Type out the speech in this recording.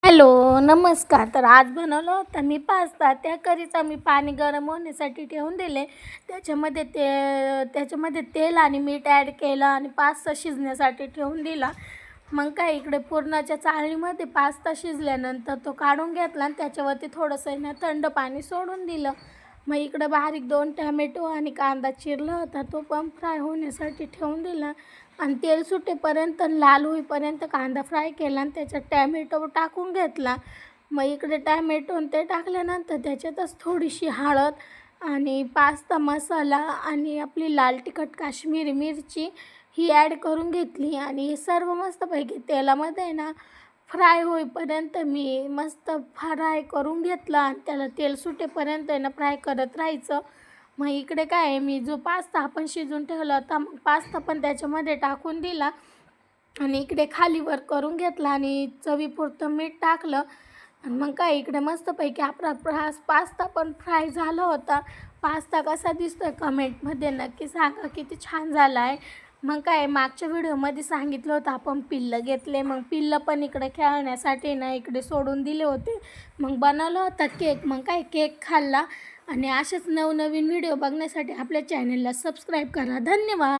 Hello, नमस्कार. तर आज बनवलं होतं मी पास्ता. त्याकरिता मी पाणी गरम होण्यासाठी ठेवून दिले. त्याच्यामध्ये तेल आणि मीठ ॲड केलं आणि पास्ता शिजण्यासाठी ठेवून दिला. मग काय इकडे पुरणाच्या चाळणीमध्ये पास्ता शिजल्यानंतर तो काढून घेतला आणि त्याच्यावरती थोडंसं थंड पाणी सोडून दिलं. मग इकडं बारीक 2 टॅमॅटो आणि कांदा चिरला होता, तो पण फ्राय होण्यासाठी ठेवून दिला आणि तेल सुटेपर्यंत लाल होईपर्यंत कांदा फ्राय केला आणि त्याच्यात टॅमॅटो टाकून घेतला. मग इकडे टॅमॅटो आणि ते टाकल्यानंतर त्याच्यातच थोडीशी हळद आणि पास्ता मसाला आणि आपली लाल तिखट काश्मीरी मिरची ही ॲड करून घेतली आणि हे सर्व मस्तपैकी तेलामध्ये फ्राय होईपर्यंत मी मस्त फ्राय करून घेतला आणि त्याला तेल सुटेपर्यंत फ्राय करत राहायचं. मग इकडे काय आहे, मी जो पास्ता आपण शिजवून ठेवला होता, मग पास्ता पण त्याच्यामध्ये टाकून दिला आणि इकडे खालीवर करून घेतला आणि चवीपुरतं मीठ टाकलं. आणि मग काय इकडे मस्तपैकी आपला पास्ता पण फ्राय झाला होता. पास्ता कसा दिसतोय कमेंटमध्ये नक्की सांगा, किती छान झाला आहे. मग काय मागच्या व्हिडिओमध्ये सांगितलं होतं आपण पिल्लं घेतले, मग पिल्लं पण इकडे खेळण्यासाठी इकडे सोडून दिले होते. मग बनवलं होता केक. मग काय केक खाल्ला आणि असेच नवनवीन व्हिडिओ बघण्यासाठी आपल्या चॅनलला सबस्क्राईब करा. धन्यवाद.